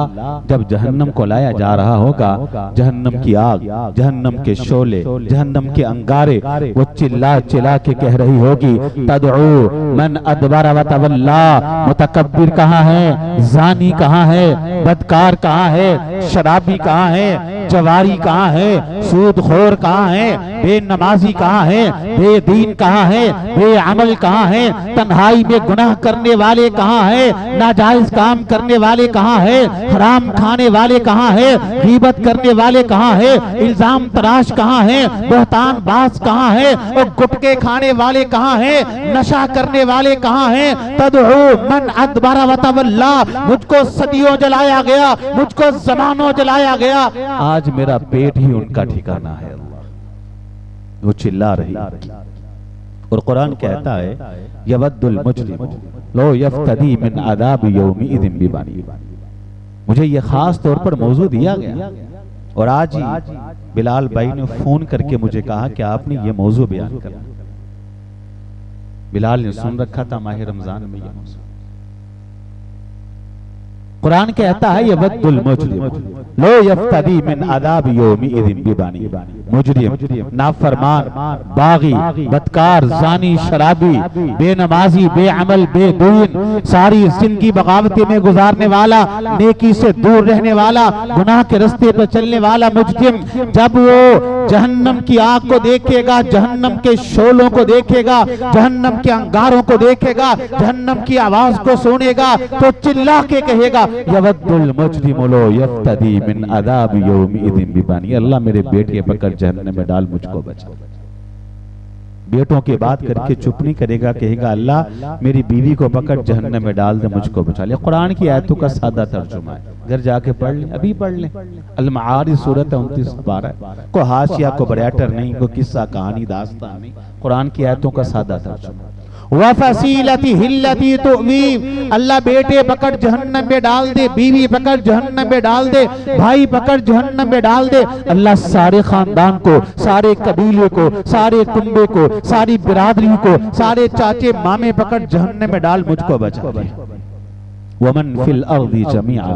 जब जहन्नम को लाया जा रहा होगा, जहन्नम की आग, जहन्नम के शोले, जहन्नम के अंगारे, वो चिल्ला चिल्ला के कह रही होगी तदउ मन अदबर वतवल्ला। मुतकब्बिर कहाँ है? जानी कहाँ है? बदकार कहाँ है? शराबी कहाँ है? जवारी कहाँ है? सूदखोर कहाँ है? बेनमाजी कहाँ है? बेदीन कहाँ है? बेअमल कहाँ है? तन्हाई में गुनाह करने वाले कहाँ है? नाजायज काम करने वाले कहाँ है? हराम खाने वाले कहाँ है? गीबत करने वाले कहाँ है? इल्जाम तराश कहाँ है? बहतान बाज कहाँ है? और गुटके खाने वाले कहाँ है? नशा करने वाले कहाँ है? तदउ मन अदबर वतवल्ला। मुझको सदियों जलाया गया, मुझको जमानों जलाया गया, आज मेरा पेट ही उनका ठिकाना है। अल्लाह, वो चिल्ला रही। और कुरान कहता है यवद्दुल मुजरिम लो यफ्तदी मिन अदाब यौमिइदिन बिबानी। मुझे ये खास तौर पर मौजू दिया गया, और आज ही बिलाल भाई ने फोन करके मुझे कहा कि आपने ये मौजू बयान करना। बिलाल ने सुन रखा था माह रमजान में ये मौजू। कुरान कहता है यवद्दुल मुजरिम लो यफ्तदी मिन अदाब यौमिइदिन बिबानी। मुजरिम, नाफरमान, बागी, बदकार, जानी, शराबी, बेनमाजी, बेअमल, बेदीन, सारी जिंदगी बगावती में गुजारने वाला, नेकी से दूर रहने वाला, गुनाह के रास्ते पर चलने वाला मुजरिम, जब वो जहन्नम की आग को देखेगा, जहन्नम के शोलों को देखेगा, जहन्नम के अंगारों को देखेगा, जहन्नम की आवाज को सुनेगा, तो चिल्ला के कहेगा यवद्दुल मुजरिम लो यफ्तदी मिन अदाब यौमिइदिन बिबानी। अल्लाह मेरे बेटे पकड़ जहन्नम में डाल, मुझको बचा। बेटों की बात करके चुप नहीं करेगा, कहेगा अल्लाह मेरी बीवी को पकड़ जहन्नम में डाल दे, मुझको बचा ले। कुरान की आयतों का सादा तर्जुमा है, घर जाके पढ़ ले, अभी पढ़ ले। अल-माआरिज सूरत 29-12 को हाशिया को बरैटर नहीं, को किस्सा कहानी दास्तान नहीं, कुरान की आयतों का सादा तर्जुमा। वफसीलती हिल्लती तुवी। अल्लाह बेटे पकड़ जहन्नम में डाल दे, बीवी पकड़ जहन्नम में डाल दे, भाई पकड़ जहन्नम में डाल दे। अल्लाह सारे खानदान को, सारे कबीले को, सारे कुंबे को, सारी बिरादरी को, सारे चाचे मामे पकड़ जहन्नम में डाल, मुझको बचा दे। वमन फिल अर्दी जमीआ।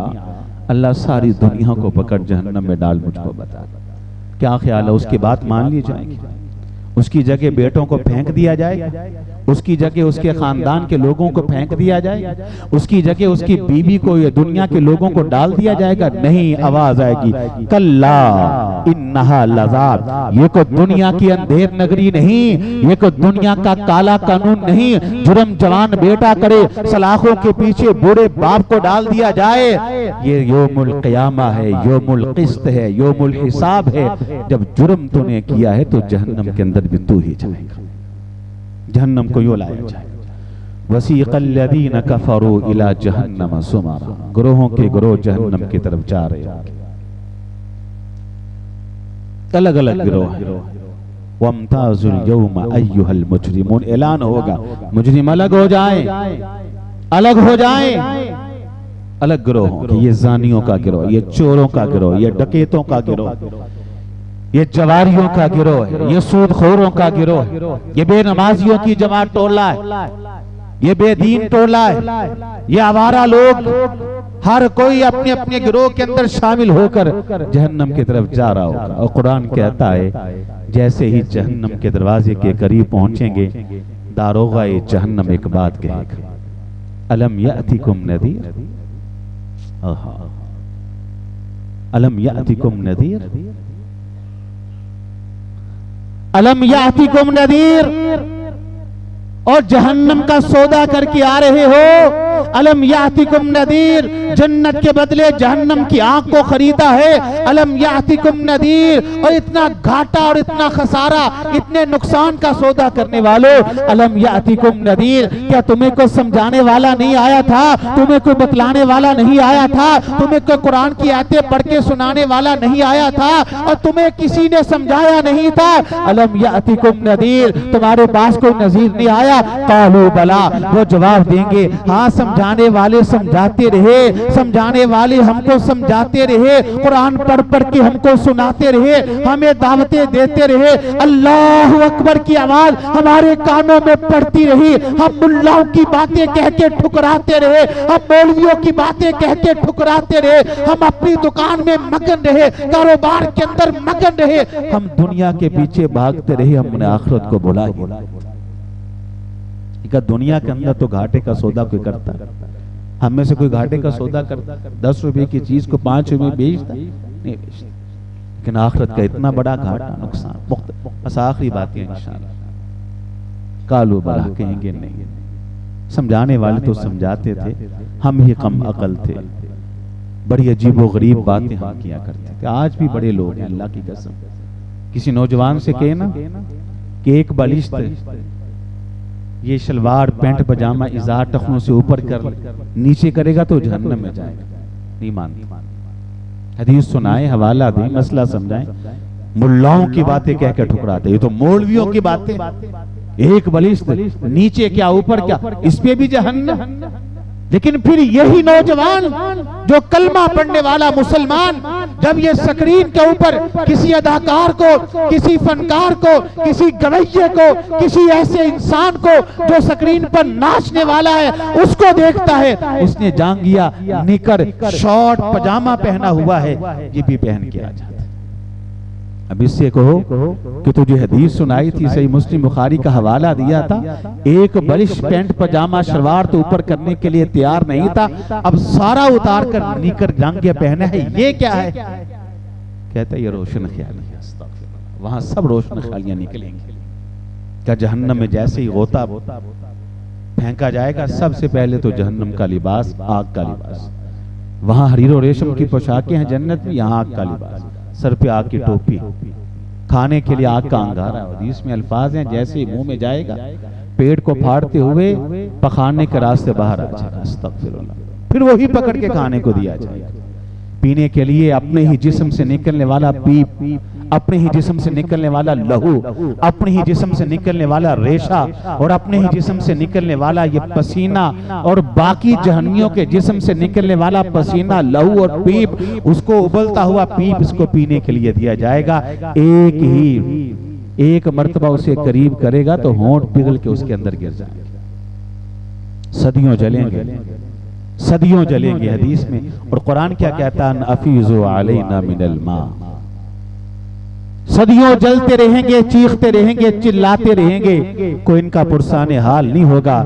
अल्लाह सारी दुनिया को पकड़ जहन्नम में डाल, मुझको बता। क्या ख्याल है? उसकी बात मान ली जाएगी? उसकी जगह बेटों को फेंक दिया जाएगा? उसकी जगह उसके खानदान के लोगों को फेंक दिया जाएगा? उसकी जगह उसकी बीवी को या दुनिया के लोगों को डाल दिया जाएगा? नहीं, आवाज आएगी कल्ला इन्नहा लज़ा। ये को दुनिया की अंधेर नगरी नहीं, ये को दुनिया का काला कानून नहीं। जुर्म जवान बेटा करे, सलाखों के पीछे बूढ़े बाप को डाल दिया जाए। ये यौमुल क़यामा है, यौमुल क़िस्त है, यौमुल हिसाब है। जब जुर्म तूने किया है तो जहन्नम के अंदर भी तू ही जाएगा। जहन्नम को यूं लाया जाए। वसीक़ल्लज़ीन कफ़रू इला जहन्नम ज़ुमरा। ग्रोहों के ग्रोह जहन्नम की तरफ जा रहे हैं, अलग अलग गिरोह हैं। वम्ताज़ुल यौम अय्युहल मुजरिमून। ऐलान होगा मुजरिम अलग हो जाएं, अलग हो जाएं। अलग गिरोह, ये जानियों का गिरोह, ये चोरों का गिरोह, ये डकैतों का गिरोह, ये जवारियों का गिरोह है, ये सूदखोरों का गिरोह है, ये बेनमाजियों की जमात टोला है, ये बेदीन टोला है, ये आवारा लोग, हर कोई अपने अपने गिरोह के अंदर शामिल होकर जहन्नम की तरफ जा रहा होगा। और कुरान कहता है जैसे ही जहन्नम के दरवाजे के करीब पहुंचेंगे, दारोगा ये जहन्नम एक बात कहेगा, अलम यातिकुम नदीर। अलम यातिकुम नदीर, अलम यातिकुम नदीर। और जहन्नम का सौदा करके आ रहे हो, अलम यातिकुम नदीर, जन्नत के बदले जहन्नम की आंख को खरीदा है। अलम यातिकुम नदीर, और इतना घाटा और इतना खसारा, इतने नुकसान का सौदा करने वालों, अलम यातिकुम नदीर, क्या तुम्हें कोई समझाने वाला नहीं आया था? तुम्हें कोई बतलाने वाला नहीं आया था? तुम्हें कोई कुरान की आयतें पढ़ के सुनाने वाला नहीं आया था? और तुम्हें किसी ने समझाया नहीं था? अलम यातिकुम नदीर, तुम्हारे पास कोई नजीर नहीं आया? कालू बला, वो जवाब देंगे हाँ, समझाने वाले समझाते रहे, समझाने वाले हमको समझाते रहे, कुरान पढ़ पढ़ के हमको सुनाते रहे, हमें दावतें देते रहे, अल्लाह अकबर की आवाज हमारे कानों में पड़ती रही, हम मुल्लाओं की बातें कह के ठुकराते रहे, हम मौलवियों की बातें कह के ठुकराते रहे, हम अपनी दुकान में मगन रहे, कारोबार के अंदर मगन रहे, हम दुनिया के पीछे भागते रहे, हमने आखिरत को भुला दिया। दुनिया के अंदर तो घाटे का सौदा कोई करता, हम में से कोई घाटे का सौदा करता? 10 रुपए की चीज को 5 रुपए बेचता? नहीं बेचता। लेकिन आखिरत का इतना बड़ा घाटा, नुकसान। बस आखिरी बात है इंशाअल्लाह, कालू बला कहेंगे नहीं, समझाने वाले तो समझाते थे, हम ही कम अकल थे, बड़ी अजीबो गरीब बातें हम किया करते थे। आज भी बड़े लोग हैं अल्लाह की कसम, किसी नौजवान से कहे ना कि एक बलिश्त ये शलवार पैंट पजामा इज़ार टखनों से ऊपर कर नीचे करेगा तो जहन्नम में जाएगा, नहीं मानता। हदीस सुनाए, हवाला दें, मसला समझाएं, मुल्लाओं की बातें कह के ठुकराते। ये तो मौलवियों की बातें, एक बलिश्त नीचे क्या ऊपर क्या, इस पे भी जहन्नम। लेकिन फिर यही नौजवान जो कलमा पढ़ने वाला मुसलमान, जब ये स्क्रीन के ऊपर किसी अदाकार को, किसी फनकार को, किसी गवैये को, किसी ऐसे इंसान को जो स्क्रीन पर नाचने वाला है उसको देखता है, उसने जांगिया निकर शॉर्ट पजामा पहना हुआ है, ये भी पहन के आ जाता है। अब इससे कहो कि तुझे हदीस सुनाई थी, सही मुस्लिम बुखारी का हवाला दिया था, एक बलिश पैंट पजामा शलवार तो ऊपर करने के लिए तैयार नहीं था, अब सारा उतार कर नीकर जांघिया पहने है, ये क्या है? कहता है ये रोशन ख्याली है। वहां सब रोशन ख्यालियां निकलेंगी। क्या जहन्नम में जैसे ही गोता फेंका जाएगा, सबसे पहले तो जहन्नम का लिबास, आग का लिबास। वहां हरीरो रेशम की पोशाकें हैं जन्नत में, यहाँ आग का लिबास, सर पे आग की टोपी, खाने के लिए आग का अंगारा। हदीस में अल्फाज हैं, जैसे मुंह में जाएगा पेट को फाड़ते हुए पखाने के रास्ते बाहर आ जाएगा, अस्तगफिरुल्लाह। फिर वही पकड़ के खाने को दिया जाएगा। पीने के लिए अपने ही जिस्म से निकलने वाला पीप, अपने ही जिस्म से निकलने वाला लहू, अपने ही जिस्म से निकलने वाला रेशा, और अपने ही जिस्म से निकलने वाला ये पसीना, और बाकी जहन्नियों के जिस्म से निकलने वाला पसीना, लहू और पीप, उसको उबलता हुआ पीप इसको पीने के लिए दिया जाएगा। एक मर्तबा उसे करीब करेगा तो होंठ पिघल के उसके अंदर गिर जाएंगे। सदियों जलेंगे, सदियों जलेंगे हदीस में। और कुरान क्या कहता है? अफीज़ु अलैना मिनल मा, सदियों जलते रहेंगे, चीखते रहेंगे, चिल्लाते रहेंगे, कोई इनका पुरसाने हाल नहीं होगा।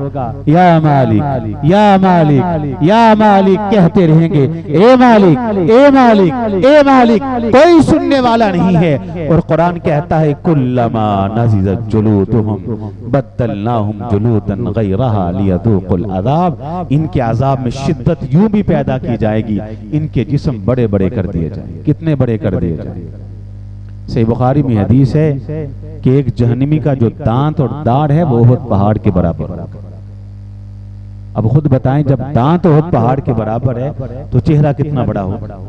या मालिक, या मालिक, या मालिक कहते रहेंगे, ए मालिक, ए मालिक, ए मालिक, कोई सुनने वाला नहीं है। और कुरान कहता है कुल्लमा नज़िज़त जुलूदुहुम बद्दलनाहुम जुलूदन गैरहा लियदूकुल अज़ाब, इनके अज़ाब में शिद्दत यूं भी पैदा की जाएगी, इनके जिस्म बड़े बड़े कर दिए जाएंगे। कितने बड़े कर दिए जाएंगे? सही बुखारी में हदीस है कि एक जहन्नमी का जो दांत और दाढ़ है वो उहद पहाड़ के बराबर होगा। अब खुद बताएं, जब दांत उहद पहाड़ के बराबर है तो चेहरा कितना बड़ा होगा?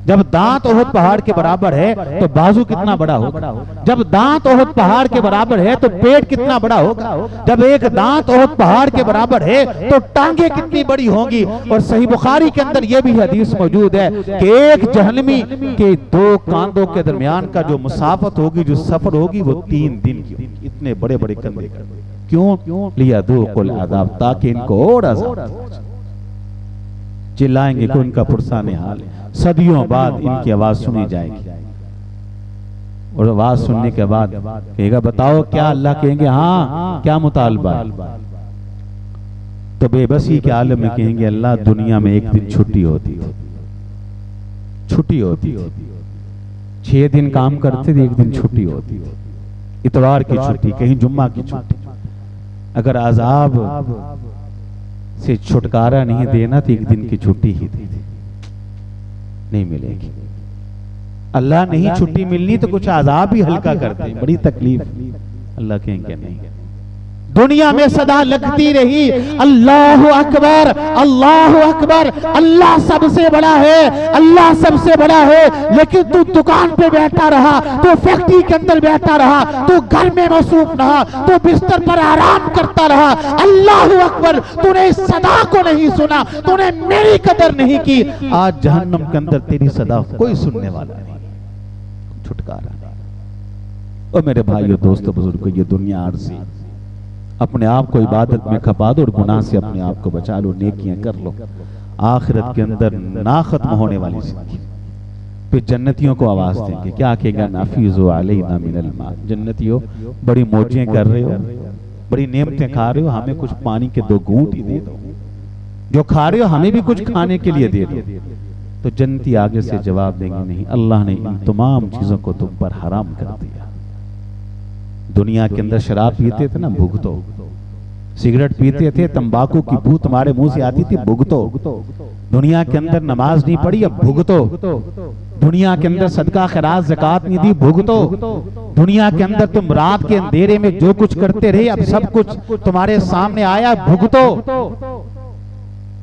जब दांत उहद पहाड़ के बराबर है तो बाजू कितना बड़ा होगा? जब दांत उहद पहाड़ के बराबर है तो पेट कितना बड़ा होगा? जब एक दांत उहद पहाड़ के बराबर है तो टांगे कितनी बड़ी होंगी? और सही बुखारी के अंदर यह भी हदीस मौजूद है कि एक जहन्नमी के दो कांधों के दरमियान का जो मुसाफत होगी, जो सफर होगी, वो 3 दिन की होगी। इतने बड़े बड़े कंधे कर, क्यों? लियदूकुल अज़ाब, ताकि इनको और अज़ाब। चिल्लाएंगे कि उनका पुरसाने हाल है। सदियों बाद इनकी आवाज सुनी जाएगी, और आवाज सुनने के बाद कहेगा बताओ क्या? अल्लाह कहेंगे हाँ, क्या मुतालबा है? तो बेबसी के आलम में कहेंगे अल्लाह दुनिया में एक दिन छुट्टी होती थी, छुट्टी होती थी, 6 दिन काम करते थे, एक दिन छुट्टी होती थी, इतवार की छुट्टी, कहीं जुम्मा की छुट्टी। अगर अजाब से छुटकारा नहीं देना तो एक दिन की छुट्टी ही दे दे, नहीं मिलेगी। अल्लाह नहीं छुट्टी मिलनी तो कुछ आजाब ही हल्का करते हैं, बड़ी तकलीफ। अल्लाह कहेंगे नहीं, दुनिया में सदा लगती रही अल्लाह अकबर अल्लाह अकबर, अल्लाह सबसे बड़ा है, अल्लाह सबसे बड़ा है। लेकिन तू दुकान पे बैठा रहा, तू फैक्ट्री के अंदर बैठा रहा, तू घर में मसरूफ रहा, तू बिस्तर पर आराम करता रहा, अल्लाह अकबर, तूने इस सदा को नहीं सुना, तूने मेरी कदर नहीं की। आज जहन्नम के अंदर तेरी सदा कोई सुनने वाला नहीं, छुटकारा नहीं। और मेरे भाइयों दोस्तों बुजुर्गों, ये दुनिया आरज़ी, अपने आप को इबादत में खपा दो और गुनाह से अपने आप को बचा लो, नेकियां कर लो। आखिरत के अंदर ना खत्म होने वाली जिंदगी, फिर जन्नतियों को आवाज देंगे, क्या कहेगा, नाफिज़ु अलैना मिनल मा, जन्नतियों बड़ी मौजें कर रहे हो, बड़ी नेमतें खा रहे हो, हमें कुछ पानी के 2 घूंट ही दे दो, जो खा रहे हो हमें भी कुछ खाने के लिए दे दो। तो जन्नती आगे से जवाब देंगे, नहीं, अल्लाह ने इन तमाम चीजों को तुम पर हराम कर दिया। दुनिया के अंदर शराब पीते थे ना, भुगतो, सिगरेट पीते थे, तंबाकू की बू तुम्हारे मुंह से आती थी, भुगतो। दुनिया के अंदर नमाज नहीं पढ़ी, अब भुगतो। दुनिया के अंदर सदका खैरात ज़कात नहीं दी, भुगतो। दुनिया के अंदर तुम रात के अंधेरे में जो कुछ करते रहे, अब सब कुछ तुम्हारे सामने आया, भुगतो।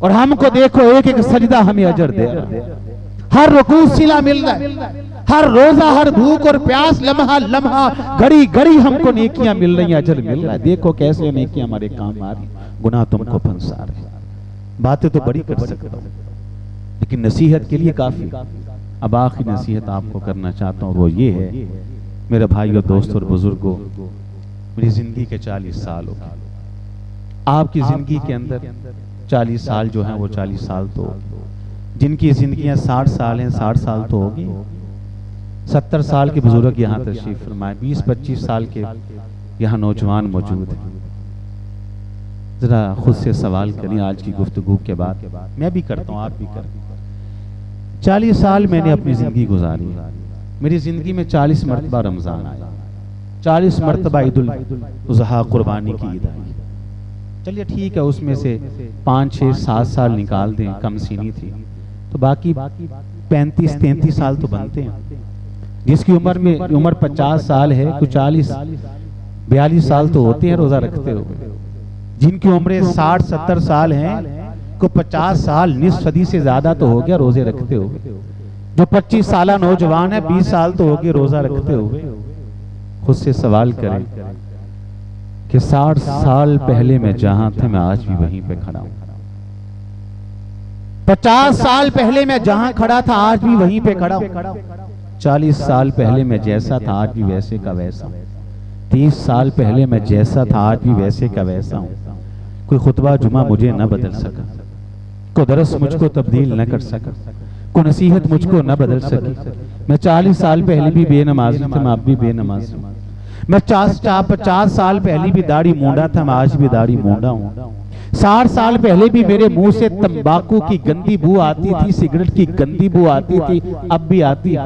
और हमको देखो, एक एक सजदा हमें अजर दे रहा है, हर रुकू सिला मिल रहा है, हर रोजा, हर भूख और प्यास, लम्हा लम्हा, घड़ी घड़ी हमको नेकियां मिल रही हैं, अजर मिल रहा है। देखो कैसे नेकियां हमारे काम आ रही, गुनाह तुमको फंसा रहे। बातें तो बड़ी कर सकता हूं, लेकिन नसीहत के लिए काफी। अब आखिरी नसीहत आपको करना चाहता हूं, वो ये है मेरे भाइयों दोस्तों और बुजुर्गों, मेरी जिंदगी के 40 साल हो गए, आपकी जिंदगी के अंदर 40 साल जो है वो 40 साल तो, जिनकी जिंदगियां 60 साल हैं 60 साल तो होगी। 70 साल के बुजुर्ग यहाँ तशरीफ फरमाए, 20-25 साल के यहाँ नौजवान मौजूद हैं। जरा खुद से सवाल करें आज की गुफ्तगू के बाद, मैं भी करता हूँ, आप भी करें। 40 साल मैंने अपनी जिंदगी गुजारी, मेरी जिंदगी में 40 मरतबा रमजान आया, 40 मरतबा ईद-उल अज़हा कुर्बानी की ईद आई। चलिए ठीक है, उसमें से 5, 6, 7 साल निकाल दें, कम सीनी थी, तो बाकी 35-33 साल तो बनते हैं। जिसकी उम्र 50 साल है, कुछ 40-42 साल तो होते हैं रोजा रखते हुए। जिनकी उम्र 60-70 साल हैं, को 50 साल, निस्फ सदी से ज्यादा तो हो गया रोजे रखते हुए। जो 25 साल नौजवान है, 20 साल तो हो गए रोजा रखते हुए। खुद से सवाल करें कि 60 साल पहले मैं जहां था, मैं आज भी वहीं पे खड़ा हूं। 50 साल पहले मैं जहां खड़ा था, आज भी वहीं पे खड़ा हूं। 40 साल पहले मैं जैसा था, आज भी वैसे का वैसा। 30 साल पहले मैं जैसा था, आज भी वैसे का वैसा हूं। कोई खुतबा जुमा मुझे न बदल सका, कोई दरस मुझको तब्दील न कर सका, कोई नसीहत मुझको न बदल सकी। मैं 40 साल पहले भी बेनमाजी था, मैं अब भी बेनमाज हूं। मैं 50 साल पहले भी दाढ़ी मूंडा था, मैं आज भी दाढ़ी मूंडा हूं। 60 साल पहले भी मेरे मुंह से तंबाकू की गंदी बू आती थी, सिगरेट की गंदी बू आती थी, अब भी आती।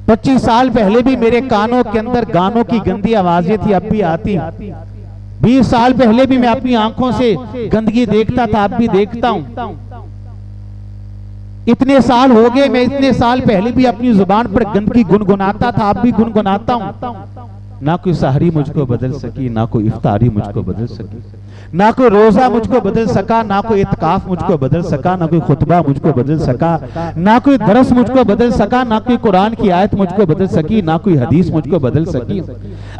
25 साल पहले भी मेरे कानों के अंदर गानों की गंदी आवाजें थी, अब भी आती। 20 साल पहले भी मैं अपनी आंखों से गंदगी देखता था, अब भी देखता हूं। इतने साल हो गए, मैं इतने साल पहले भी अपनी जुबान पर गंदगी गुनगुनाता था, अब भी गुनगुनाता हूं। ना कोई सहरी मुझको बदल सकी, ना कोई इफ्तारी मुझको बदल सकी, ना कोई रोजा मुझको बदल सका, ना कोई इत्काफ मुझको बदल सका, ना कोई खुतबा मुझको बदल सका, ना कोई दरस मुझको बदल सका, ना कोई कुरान की आयत मुझको बदल सकी, ना कोई हदीस मुझको बदल सकी।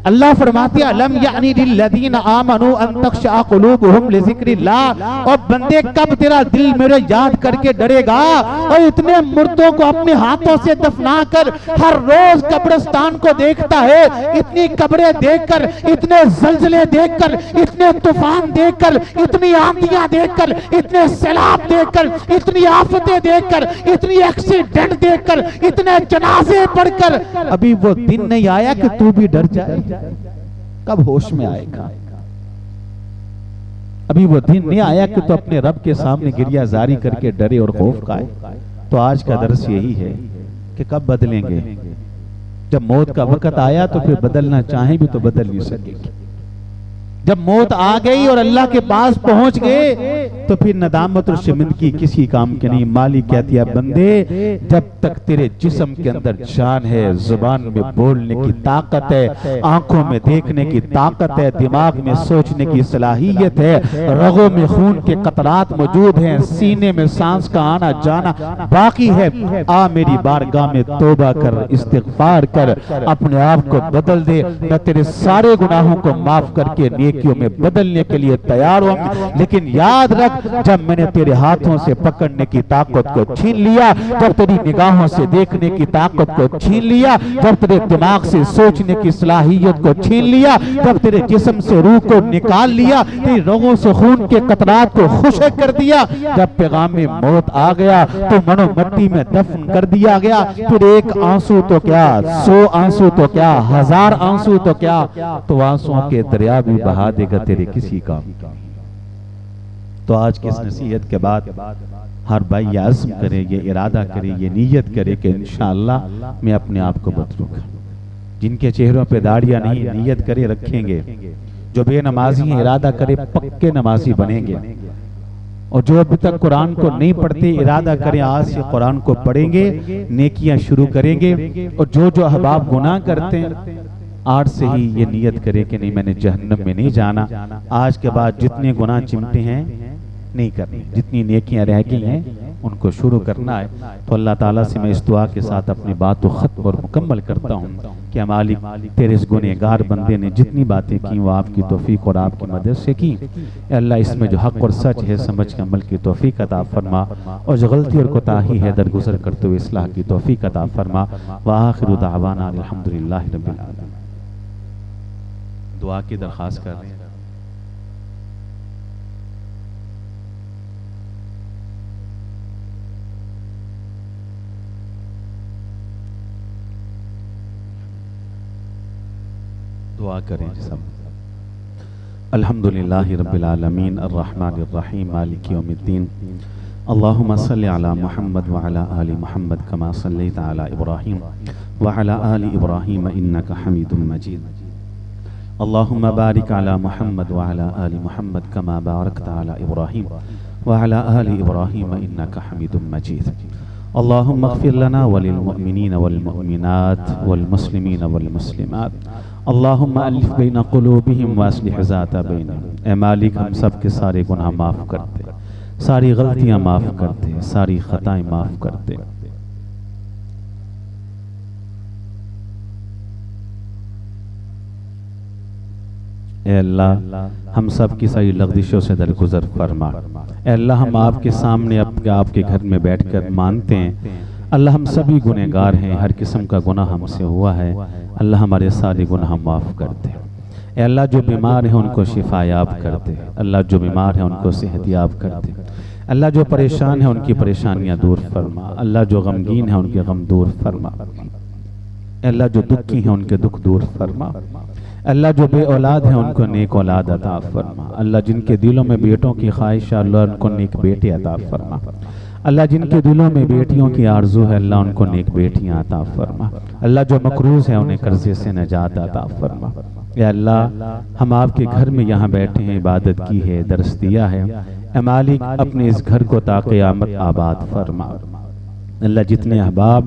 अल्लाह फरमाते हैं, अलम यानी लिल्लज़ीना आमनू अन तख़शअ क़ुलूबुहुम लिज़िक्रिल्लाह, और बंदे कब तेरा दिल मेरे याद करके डरेगा। और इतने मुर्दों को अपने हाथों से दफना कर हर रोज कब्रिस्तान को देखता है, इतनी कब्रें देखकर, इतने जलजले देखकर, इतने तूफान देखकर, इतनी आंधियां देखकर, इतने सैलाब देखकर, इतनी आफतें देखकर, इतनी एक्सीडेंट देखकर, इतने जनाजे पढ़कर अभी वो दिन नहीं आया कि तू भी डर जाए। कब होश में आएगा? अभी वो दिन नहीं आया कि तू अपने रब के सामने गिरिया जारी करके डरे और खौफ खाए। तो आज का दर्स यही है कि कब बदलेंगे? जब मौत का वक्त आया तो फिर बदलना चाहें भी तो बदल नहीं सकेंगे। जब मौत आ गई और अल्लाह के पास पहुंच गए तो फिर नदामत और शर्मिंदगी किसी काम के नहीं। मालिक कहती है बंदे जब तक तेरे जिस्म के अंदर जान है, जुबान में बोलने की ताकत है, आंखों में देखने की ताकत है, दिमाग में सोचने की सलाहियत है, रगों में खून के कतरात मौजूद हैं, सीने में सांस का आना जाना बाकी है, आ मेरी बारगाह में तौबा कर, इस्तिग़फ़ार कर, अपने आप को बदल दे। मैं तेरे सारे गुनाहों को माफ करके नेकियों में बदलने के लिए तैयार हूं। लेकिन याद रख, जब मैंने तेरे हाथों से पकड़ने की ताकत को छीन लिया, जब तेरी निगाहों से देखने की ताकत को छीन लिया, जब तेरे दिमाग से सोचने की सलाहियत को छीन लिया, जब तेरे जिस्म से रूह को निकाल लिया, तेरी रगों से खून के कतरात को खुश्क कर दिया, जब पैगाम में मौत आ गया तो मनो मट्टी में दफन कर दिया गया, फिर एक आंसू तो क्या, 100 आंसू तो क्या, 1000 आंसू तो क्या, तो आंसुओं के दरिया भी बहा देगा तेरे किसी काम का। तो आज की इस नसीहत के बाद हर भाई ये अज़्म करे, ये इरादा करे, ये नीयत करे कि इंशाअल्लाह मैं अपने आप को बदलूंगा। जिनके चेहरों पे दाढ़ियां नहीं, नीयत करे रखेंगे। जो बेनमाजी हैं इरादा करे पक्के नमाजी बनेंगे। और जो अभी तक कुरान को नहीं पढ़ते इरादा करें आज से कुरान को पढ़ेंगे, नेकियां शुरू करेंगे। और जो जो अहबाब गुनाह करते हैं आज से ही ये नियत करें कि नहीं मैंने जहन्नम में नहीं जाना। आज के बाद जितने गुनाह चिमटे हैं नहीं करने, जितनी नेकियां रह गई हैं उनको शुरू करना है। तो अल्लाह ताला से मैं इस दुआ के साथ अपनी बात को ख़त्म और मुकम्मल करता हूँ कि मालिक तेरे इस गुनहगार बंदे ने जितनी बातें की वो आपकी तौफीक और आपकी मदद से की। अल्लाह इसमें जो हक़ और सच है समझ के अमल की तौफीक अता फरमा, और जो गलती और कोताही है दरगुजर करते हुए इस्लाह की तौफीक अता फरमा। व आखिरु दावाना अल्हम्दुलिल्लाहि रब्बिल आलमीन। दुआ की दरख्वास्त कर रहे हैं। दुआ करें सब। अल्हम्दुलिल्लाहि रब्बिल आलमीन अर्रहमानिर रहीम मालिकि यौमिद्दीन। अल्लाहुम्मा सल्लि अला मुहम्मद व अला आलि मुहम्मद कमा सल्लैता अला इब्राहीम व अला आलि इब्राहीम इन्नका हमीदुम मजीद। अल्लाहुम्मा बारिक अला मुहम्मद व अला आलि मुहम्मद कमा बारकता अला इब्राहीम व अला आलि इब्राहीम इन्नका हमीदुम मजीद। अल्लाहुम्मा इग़फिर लना व लिल मुअमिनीन वल मुअमिनात वल मुस्लिमीन वल मुस्लिमात। अल्लाहुम्मा अलिफ बैन क़ुलूबिहिम व अस्लिह ज़ाता बैनहुम। ए मालिक हम सब के सारे गुनाह माफ़ करते, सारी गलतियां माफ़ करते, सारी खताएं माफ़ करते। ए अल्लाह हम सब की सारी लग़ज़िशों से दरगुजर फरमा। ए अल्लाह हम आपके सामने आपके घर में बैठकर मानते हैं अल्लाह हम सभी गुनहगार हैं, हर किस्म का गुनाह हमसे हुआ है। अल्लाह हमारे सारे गुनाह माफ़ कर दे। ए अल्लाह जो बीमार हैं उनको शिफा याब कर दे। अल्लाह जो बीमार हैं उनको सेहत याब कर दे। अल्लाह जो परेशान हैं उनकी परेशानियां दूर फरमा। अल्लाह जो गमगीन हैं उनके गम दूर फरमा। अल्लाह जो दुखी हैं उनके दुख दूर फरमा। अल्लाह जो बे औलाद हैं उनको नेक औलाद अता फरमा। अल्लाह जिनके दिलों में बेटों की ख्वाहिश है अल्लाह उनको नेक बेटे अता फरमा। अल्लाह जिनके दिलों में बेटियों की आरजू है अल्लाह उनको नेक बेटियां अता फरमा। अल्लाह जो मकरूज है उन्हें कर्जे से नजात अता फरमा। या अल्लाह हम आपके घर में यहाँ बैठे हैं, इबादत की है, दर्स दिया है। ए मालिक अपने इस घर को ता क़यामत आबाद फरमा। अल्लाह जितने अहबाब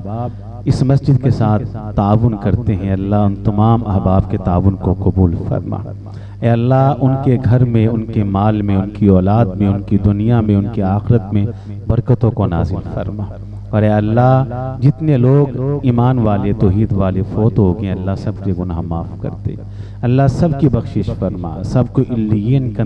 इस मस्जिद के साथ ताउन करते हैं अल्लाह उन तमाम अहबाब के ताउन को कबूल फरमा। ए अल्लाह उनके घर में, उनके माल में, उनकी औलाद में, उनकी दुनिया में, उनकी आखिरत में बरकतों को नाज़िल फरमा। और ए अल्लाह जितने लोग ईमान वाले तौहीद वाले फोत हो गए अल्लाह सबके गुनाह माफ़ कर दे। अल्लाह सबकी बख्शिश फरमा, सबको इल्लियीन